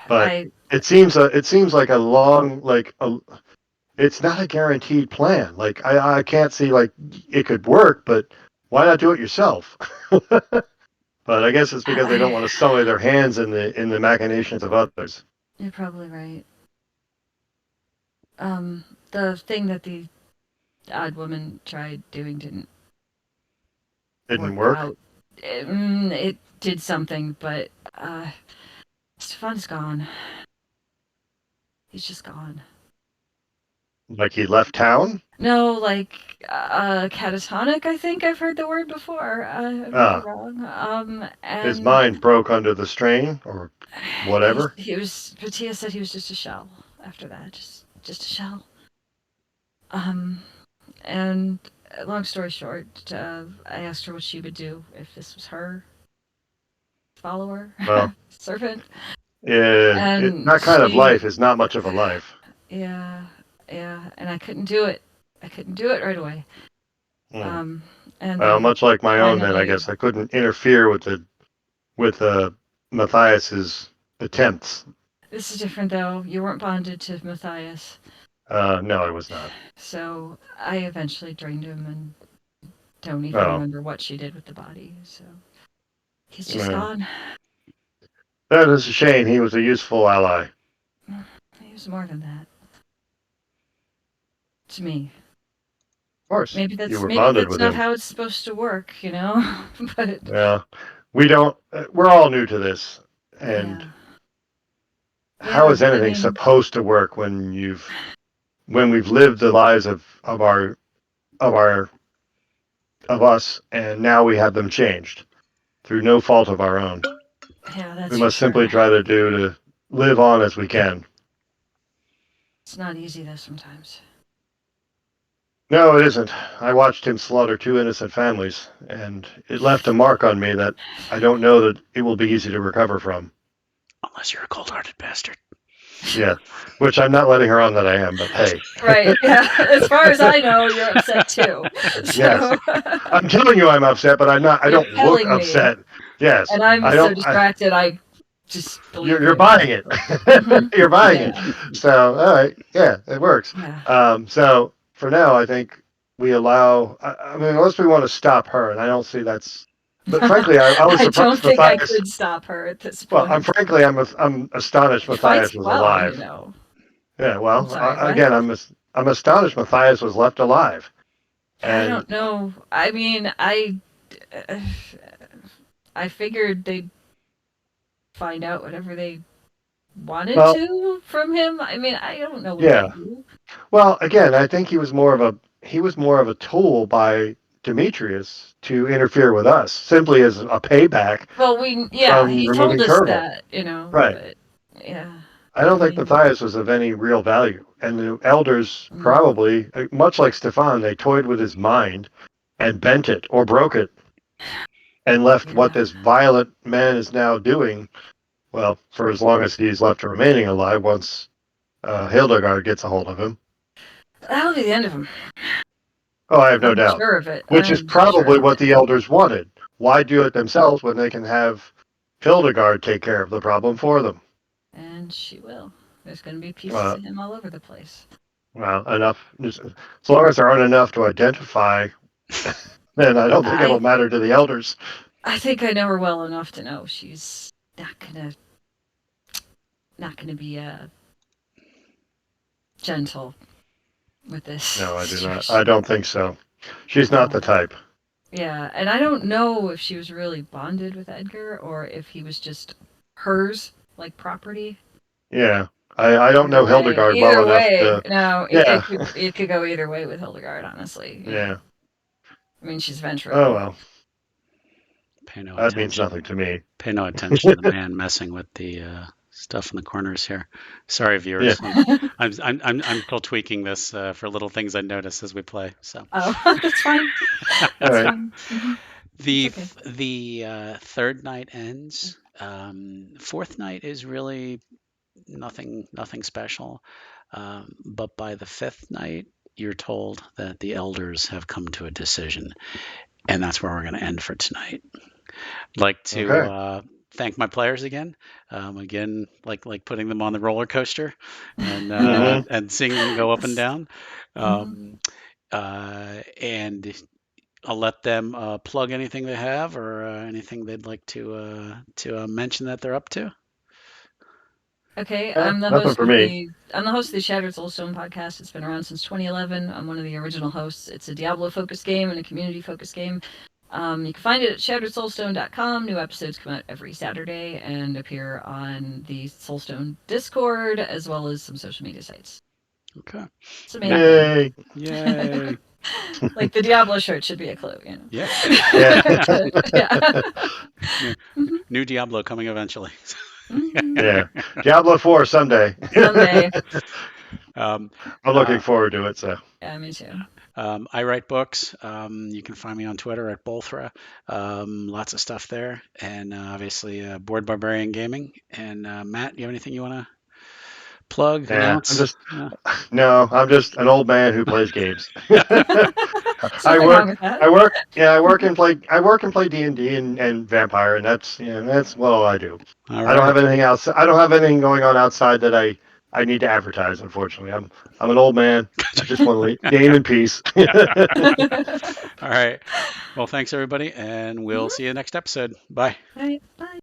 But I it seems like a long it's not a guaranteed plan. Like I can't see like it could work, but why not do it yourself? But I guess it's because they don't I want to sully their hands in the machinations of others. you're probably right. The thing that the odd woman tried doing didn't Didn't work work. out. It did something, but Stefan's gone. He's just gone. Like he left town. No, like catatonic. I think I've heard the word before. I might be Ah, wrong. his And mind broke under the strain or whatever. he was. Patia said he was just a shell. After that, just a shell. Um, and long story short, I asked her what she would do if this was her follower, Well, servant, and that kind of she, life is not much of a life. yeah, yeah, and I couldn't do it. I couldn't do it right away. Hmm. Um, and Well, then much like my own, then I finally, guess I couldn't interfere with Matthias's attempts. this is different though. You weren't bonded to Matthias, No, I was not. so I eventually drained him and don't even Oh, remember what she did with the body. So he's just no. gone. That is a shame. He was a useful ally. He was more than that to me. Of course, Maybe you that's were maybe bonded that's with not him. how it's supposed to work, you know. But Yeah, we don't. We're all new to this, and yeah, how yeah. is I anything mean, supposed to work when we've lived the lives of our of us, and now we have them changed through no fault of our own. yeah, We that's for must simply sure. try to live on as we can. It's not easy though sometimes. No, it isn't. I watched him slaughter two innocent families, and it left a mark on me that I don't know that it will be easy to recover from. unless you're a cold-hearted bastard. Yeah, which I'm not letting her on that I am, but hey. Right. Yeah. As far as I know, you're upset too. So I'm telling you I'm upset, but I'm not. I you're don't look telling me, upset. Yes, and I'm I so don't. distracted. I just believe You're you. buying it. Mhm. You're buying it. Yeah. So, all right, yeah, it works. Yeah. So for now, I think we allow. I mean, unless we want to stop her, and I don't see that's. But frankly, I was I don't surprised think I Matthias. could stop her at this Well, point. I'm astonished She fights Matthias was well, alive. Yeah, I'm well, sorry, what? again, I'm astonished Matthias was left alive. I And don't know. I mean, uh, I figured they'd find out whatever they wanted well, to from him. I mean, I don't know what they yeah. do. Well, again, I think he was more of a tool by Demetrius to interfere with us, simply as a payback Well, yeah, from he told removing us Turtle. that, Right. but yeah. I don't I think mean, Matthias was of any real value. And the elders mm, probably, much like Stefan, they toyed with his mind and bent it or broke it and left what yeah. this violent man is now doing, well, for as long as he's left remaining alive once Hildegard gets a hold of him. That'll be the end of him. Oh, I have no I'm doubt. sure of it. Which is I'm sure probably of what it. the elders wanted. Why do it themselves when they can have Hildegard take care of the problem for them? And she will. There's going to be pieces Uh, of him all over the place. well, enough. As long as there aren't enough to identify, then I don't think it'll I matter to the elders. I think I know her well enough to know she's not gonna be gentle with this No, I do not. situation. I don't think so. She's not the type. Yeah, and I don't know if she was really bonded with Edgar or if he was just hers, like property. Yeah. I don't know Hildegard well Either enough way, to. no, Yeah. it could go either way with Hildegard. Honestly, Yeah. I mean she's Oh, ventriloquist. well. Pay no That means attention. nothing to me. Pay no attention to the man messing with the stuff in the corners here. Sorry, Yeah. viewers. I'm still tweaking this for little things I notice as we play. So Oh, that's fine. All That's right. fine. Mhm. the It's okay. the third night ends. Fourth night is really nothing special. But by the fifth night, you're told that the elders have come to a decision, and that's where we're going to end for tonight. I'd like to Okay. thank my players again. Again, like putting them on the roller coaster Mm-hmm. and seeing them go up and down. Mhm. Um, and I'll let them plug anything they have or anything they'd like to mention that they're up to. Okay, Yeah, nothing for me. I'm the host of the Shattered Soulstone podcast. It's been around since 2011. I'm one of the original hosts. It's a Diablo focused game and a community focused game. You can find it at shatteredsoulstone.com. New episodes come out every Saturday and appear on the Soulstone Discord as well as some social media sites. Okay. It's the main thing. Yay. Yay. Like the Diablo shirt should be a clue, you know. Yeah. Yeah. Yeah. Mhm. New Diablo coming eventually. Mhm. Yeah. Diablo 4 someday. Someday. Um, I'm looking forward to it. So. Yeah, me too. I write books. You can find me on Twitter at Bolthra. Lots of stuff there. And obviously, Board Barbarian Gaming. And Matt, you have anything you want to plug, Yeah. announce? I'm just an old man who plays games. There's nothing wrong with that. I work and play D&D and Vampire, and that's all I do. All I don't right. have anything else. I don't have anything going on outside that I need to advertise. Unfortunately, I'm an old man. I just want to game in peace. All right. Well, thanks, everybody. And we'll see you next episode. Bye. All right, bye.